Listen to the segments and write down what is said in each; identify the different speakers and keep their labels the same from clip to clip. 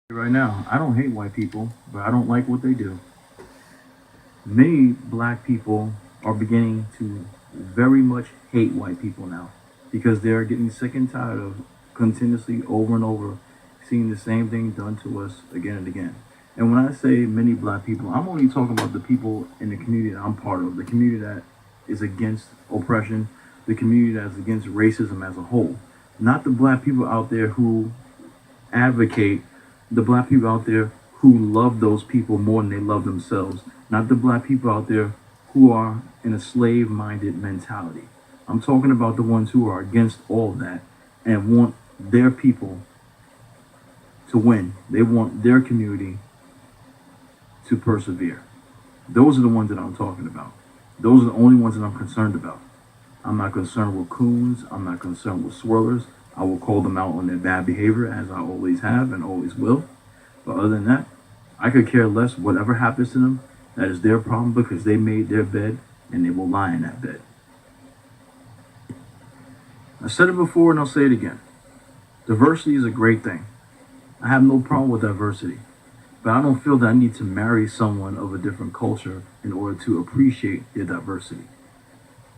Speaker 1: Right now, I don't hate white people, but I don't like what they do. Many black people are beginning to very much hate white people now because they're getting sick and tired of continuously over and over seeing the same thing done to us again and again. And when I say many black people, I'm only talking about the people in the community that I'm part of, the community that is against oppression, the community that's against racism as a whole. Not the black people out there who advocate, the black people out there who love those people more than they love themselves, not the black people out there who are in a slave minded mentality. I'm talking about the ones who are against all of that and want their people to win. They want their community to persevere. Those are the ones that I'm talking about. Those are the only ones that I'm concerned about. I'm not concerned with coons. I'm not concerned with swirlers. I will call them out on their bad behavior as I always have and always will. But other than that, I could care less whatever happens to them. That is their problem because they made their bed and they will lie in that bed. I said it before and I'll say it again. Diversity is a great thing. I have no problem with diversity. But I don't feel that I need to marry someone of a different culture in order to appreciate their diversity.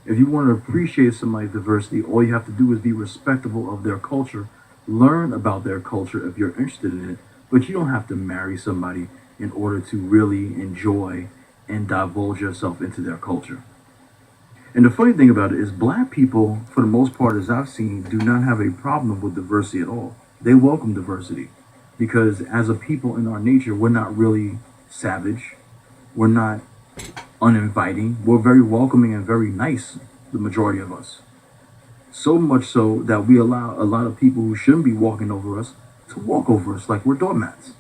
Speaker 1: If you want to appreciate somebody's diversity, all you have to do is be respectful of their culture, learn about their culture if you're interested in it, but you don't have to marry somebody in order to really enjoy and divulge yourself into their culture. And the funny thing about it is, black people, for the most part, as I've seen, do not have a problem with diversity at all. They welcome diversity because, as a people in our nature, we're not really savage. We're not uninviting. We're very welcoming and very nice, the majority of us. So much so that we allow a lot of people who shouldn't be walking over us to walk over us like we're doormats.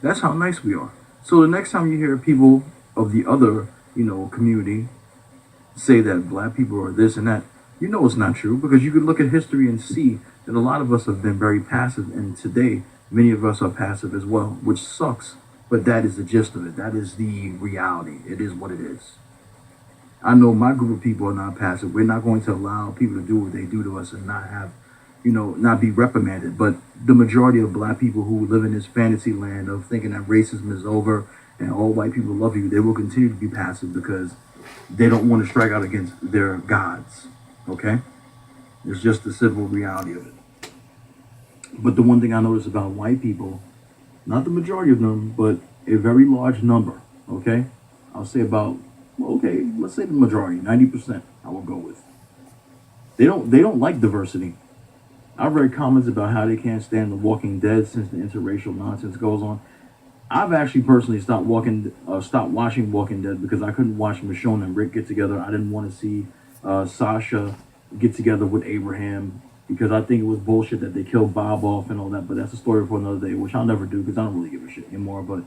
Speaker 1: That's how nice we are. So the next time you hear people of the other, community say that black people are this and that, you know it's not true because you can look at history and see that a lot of us have been very passive, and today many of us are passive as well, which sucks. But that is the gist of it. That is the reality. It is what it is. I know my group of people are not passive. We're not going to allow people to do what they do to us and not have, not be reprimanded. But the majority of black people who live in this fantasy land of thinking that racism is over and all white people love you, they will continue to be passive because they don't want to strike out against their gods. Okay? It's just the simple reality of it. But the one thing I notice about white people, not the majority of them, but a very large number, okay? I'll say about, well, okay, let's say the majority, 90% I will go with. They don't like diversity. I've read comments about how they can't stand The Walking Dead since the interracial nonsense goes on. I've actually personally stopped watching Walking Dead because I couldn't watch Michonne and Rick get together. I didn't want to see Sasha get together with Abraham because I think it was bullshit that they killed Bob off and all that. But that's a story for another day, which I'll never do because I don't really give a shit anymore. But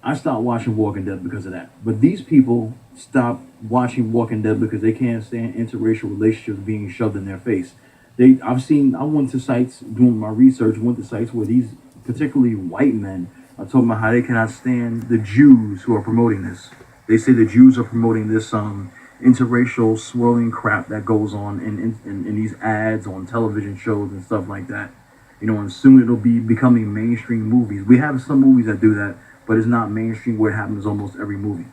Speaker 1: I stopped watching Walking Dead because of that. But these people stop watching Walking Dead because they can't stand interracial relationships being shoved in their face. I went to sites doing my research, went to sites where these particularly white men are talking about how they cannot stand the Jews who are promoting this. They say the Jews are promoting this interracial swirling crap that goes on in these ads on television shows and stuff like that. And soon it'll be becoming mainstream movies. We have some movies that do that, but it's not mainstream where it happens almost every movie.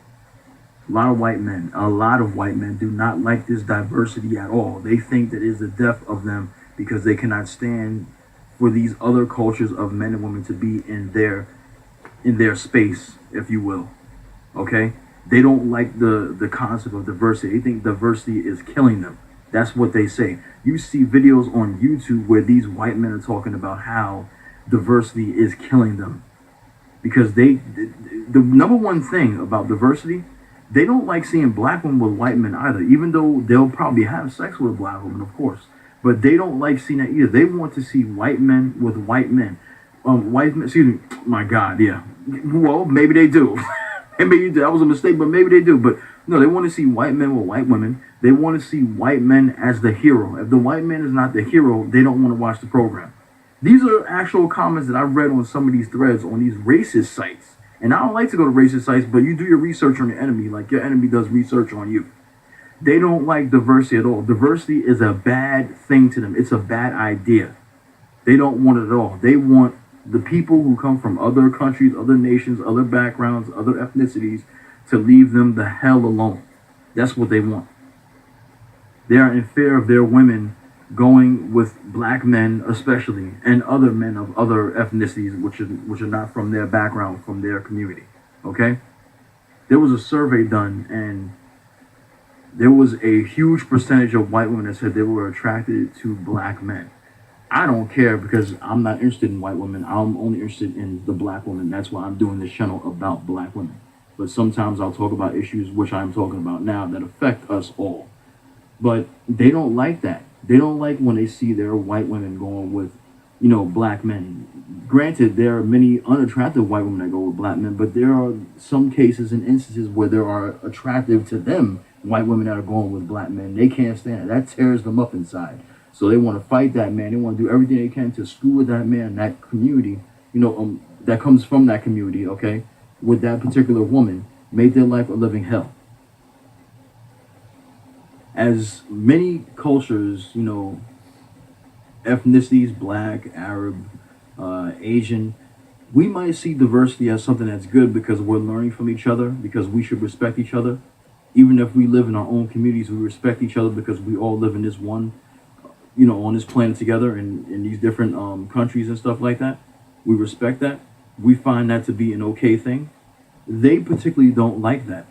Speaker 1: A lot of white men do not like this diversity at all. They think that it is the death of them because they cannot stand for these other cultures of men and women to be in their space, if you will. Okay? They don't like the concept of diversity. They think diversity is killing them. That's what they say. You see videos on YouTube where these white men are talking about how diversity is killing them because the number one thing about diversity, they don't like seeing black women with white men either, even though they'll probably have sex with a black woman, of course. But they don't like seeing that either. They want to see white men with white men. White men, excuse me, my God, yeah. Well, maybe they do. And maybe that was a mistake, but maybe they do. But no, they want to see white men with white women. They want to see white men as the hero. If the white man is not the hero, they don't want to watch the program. These are actual comments that I've read on some of these threads on these racist sites. And I don't like to go to racist sites, but you do your research on your enemy like your enemy does research on you. They don't like diversity at all. Diversity is a bad thing to them. It's a bad idea. They don't want it at all. They want the people who come from other countries, other nations, other backgrounds, other ethnicities, to leave them the hell alone. That's what they want. They are in fear of their women going with black men, especially, and other men of other ethnicities, which are not from their background, from their community. Okay, there was a survey done, and there was a huge percentage of white women that said they were attracted to black men. I don't care because I'm not interested in white women. I'm only interested in the black woman. That's why I'm doing this channel about black women. But sometimes I'll talk about issues which I'm talking about now that affect us all. But they don't like that. They don't like when they see their white women going with, black men. Granted, there are many unattractive white women that go with black men, but there are some cases and instances where there are attractive to them white women that are going with black men. They can't stand it. That tears them up inside. So they want to fight that man. They want to do everything they can to screw with that man, that community, that comes from that community, okay, with that particular woman, make their life a living hell. As many cultures, ethnicities, black, Arab, Asian, we might see diversity as something that's good because we're learning from each other, because we should respect each other. Even if we live in our own communities, we respect each other because we all live in this one, on this planet together in these different countries and stuff like that. We respect that. We find that to be an okay thing. They particularly don't like that.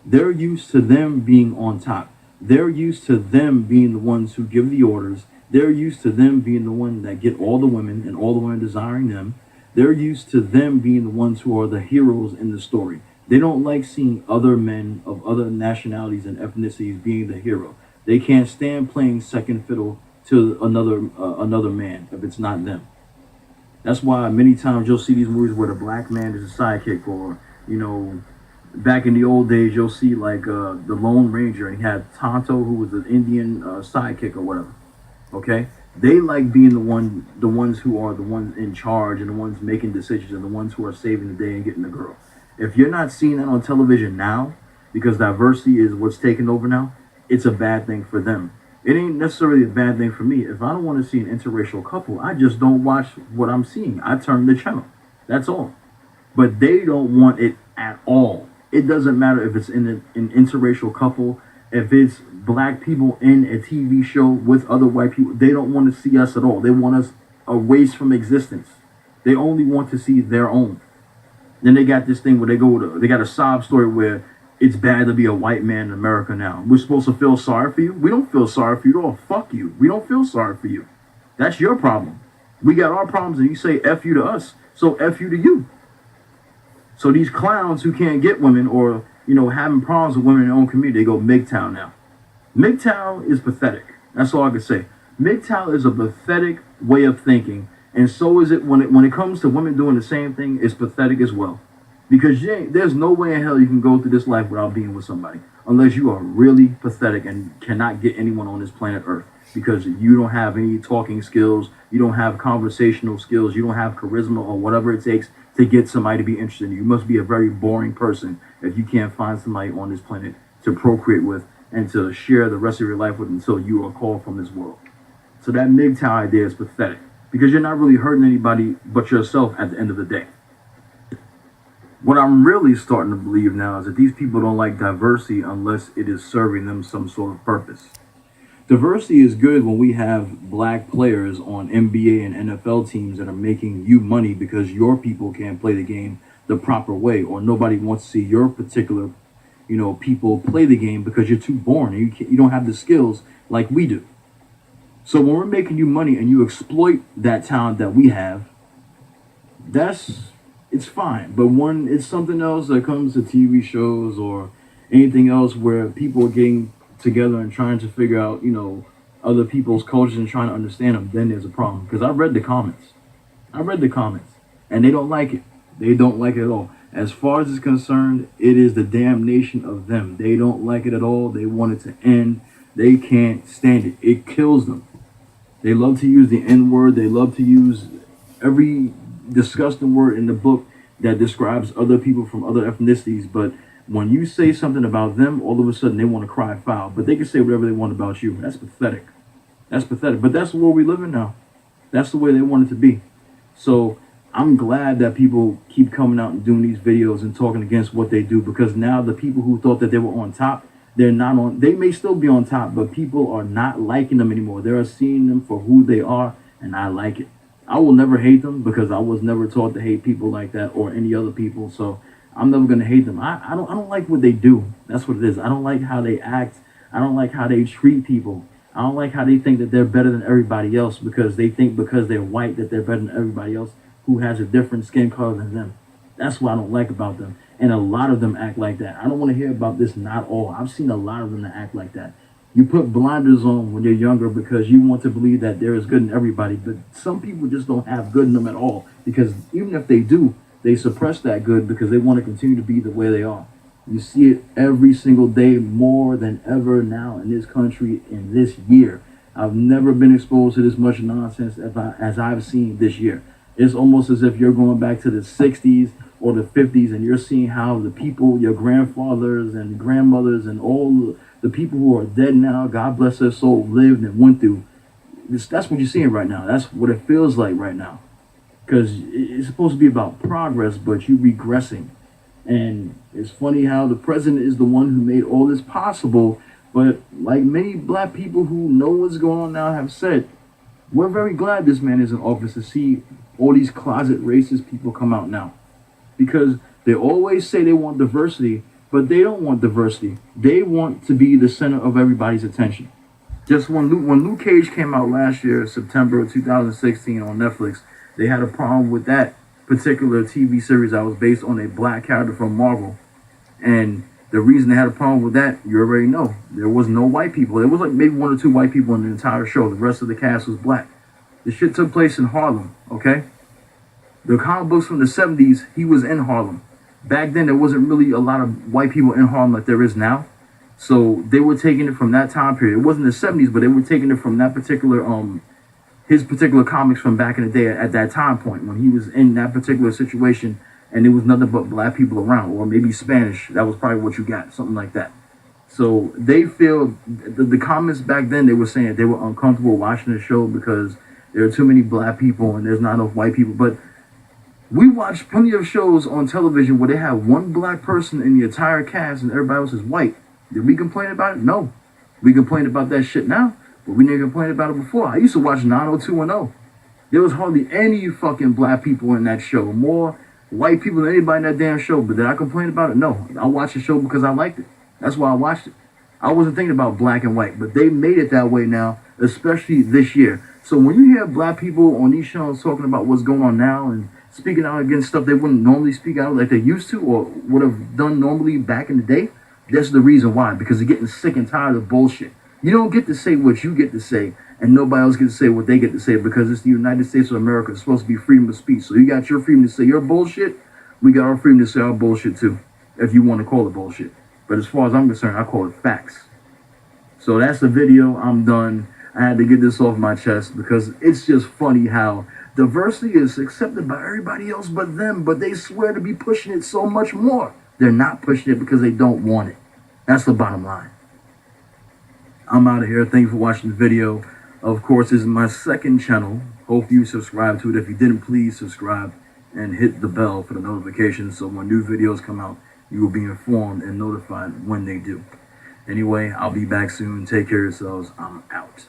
Speaker 1: They're used to them being on top. They're used to them being the ones who give the orders. They're used to them being the one that get all the women and all the women desiring them. They're used to them being the ones who are the heroes in the story. They don't like seeing other men of other nationalities and ethnicities being the hero. They can't stand playing second fiddle to another man if it's not them. That's why many times you'll see these movies where the black man is a sidekick, or back in the old days you'll see like the Lone Ranger, and he had Tonto, who was an Indian sidekick or whatever. Okay, they like being the ones who are the ones in charge and the ones making decisions and the ones who are saving the day and getting the girl. If you're not seeing that on television now, because diversity is what's taking over now, it's a bad thing for them. It ain't necessarily a bad thing for me. If I don't want to see an interracial couple, I just don't watch what I'm seeing. I turn the channel. That's all. But they don't want it at all. It doesn't matter if it's in an interracial couple, if it's black people in a TV show with other white people. They don't want to see us at all. They want us erased from existence. They only want to see their own. Then they got this thing where they got a sob story where it's bad to be a white man in America now. We're supposed to feel sorry for you? We don't feel sorry for you at all. Fuck you. We don't feel sorry for you. That's your problem. We got our problems and you say F you to us, so F you to you. So these clowns who can't get women or, having problems with women in their own community, they go MGTOW now. MGTOW is pathetic. That's all I can say. MGTOW is a pathetic way of thinking. And so is it when it comes to women doing the same thing, it's pathetic as well. Because there's no way in hell you can go through this life without being with somebody. Unless you are really pathetic and cannot get anyone on this planet Earth. Because you don't have any talking skills. You don't have conversational skills. You don't have charisma or whatever it takes to get somebody to be interested in you. You must be a very boring person if you can't find somebody on this planet to procreate with and to share the rest of your life with until you are called from this world. So that MGTOW idea is pathetic. Because you're not really hurting anybody but yourself at the end of the day. What I'm really starting to believe now is that these people don't like diversity unless it is serving them some sort of purpose. Diversity is good when we have black players on NBA and NFL teams that are making you money because your people can't play the game the proper way, or nobody wants to see your particular, people play the game because you're too boring and you don't have the skills like we do. So when we're making you money and you exploit that talent that we have, it's fine. But when it's something else that comes to TV shows or anything else where people are getting together and trying to figure out, other people's cultures and trying to understand them, then there's a problem. Because I read the comments. And they don't like it. They don't like it at all. As far as it's concerned, it is the damnation of them. They don't like it at all. They want it to end. They can't stand it. It kills them. They love to use the N-word. They love to use every disgusting word in the book that describes other people from other ethnicities. But when you say something about them, all of a sudden they want to cry foul. But they can say whatever they want about you. That's pathetic. But that's the world we live in now. That's the way they want it to be. So I'm glad that people keep coming out and doing these videos and talking against what they do, because now the people who thought that they were on top, they're not on. They may still be on top, but people are not liking them anymore. They're seeing them for who they are, and I like it. I will never hate them because I was never taught to hate people like that or any other people. So I'm never gonna hate them. I don't like what they do. That's what it is. I don't like how they act. I don't like how they treat people. I don't like how they think that they're better than everybody else because they think because they're white that they're better than everybody else who has a different skin color than them. That's what I don't like about them. And a lot of them act like that. I don't want to hear about this, not all. I've seen a lot of them that act like that. You put blinders on when you're younger because you want to believe that there is good in everybody, but some people just don't have good in them at all, because even if they do, they suppress that good because they want to continue to be the way they are. You see it every single day more than ever now in this country in this year. I've never been exposed to this much nonsense as I've seen this year. It's almost as if you're going back to the 60s or the 50s and you're seeing how the people, your grandfathers and grandmothers and all the people who are dead now, God bless their soul, lived and went through. That's what you're seeing right now. That's what it feels like right now. Because it's supposed to be about progress, but you're regressing. And it's funny how the president is the one who made all this possible. But like many black people who know what's going on now have said, we're very glad this man is in office to see all these closet racist people come out now. Because they always say they want diversity, but they don't want diversity. They want to be the center of everybody's attention. Just when Luke Cage came out last year, September of 2016 on Netflix, they had a problem with that particular TV series that was based on a black character from Marvel. And the reason they had a problem with that, you already know. There was no white people. There was like maybe one or two white people in the entire show. The rest of the cast was black. The shit took place in Harlem, okay? The comic books from the 70s, he was in Harlem. Back then, there wasn't really a lot of white people in Harlem like there is now. So they were taking it from that time period. It wasn't the 70s, but they were taking it from that particular, his particular comics from back in the day at that time point when he was in that particular situation and there was nothing but black people around, or maybe Spanish. That was probably what you got, something like that. So they feel, the comments back then, they were saying they were uncomfortable watching the show because there are too many black people and there's not enough white people. But we watch plenty of shows on television where they have one black person in the entire cast and everybody else is white. Did we complain about it? No. We complain about that shit now, but we didn't complain about it before. I used to watch 90210. There was hardly any fucking black people in that show. More white people than anybody in that damn show. But did I complain about it? No. I watched the show because I liked it. That's why I watched it. I wasn't thinking about black and white, but they made it that way now, especially this year. So when you hear black people on these shows talking about what's going on now and speaking out against stuff they wouldn't normally speak out like they used to or would have done normally back in the day, that's the reason why. Because they're getting sick and tired of bullshit. You don't get to say what you get to say, and nobody else gets to say what they get to say, because it's the United States of America. It's supposed to be freedom of speech. So you got your freedom to say your bullshit. We got our freedom to say our bullshit too, if you want to call it bullshit. But as far as I'm concerned, I call it facts. So that's the video. I'm done. I had to get this off my chest because it's just funny how diversity is accepted by everybody else but them, but they swear to be pushing it so much more. They're not pushing it because they don't want it. That's the bottom line. I'm out of here. Thank you for watching the video. Of course, this is my second channel. Hope you subscribe to it. If you didn't, please subscribe and hit the bell for the notifications so when new videos come out, you will be informed and notified when they do. Anyway, I'll be back soon. Take care of yourselves. I'm out.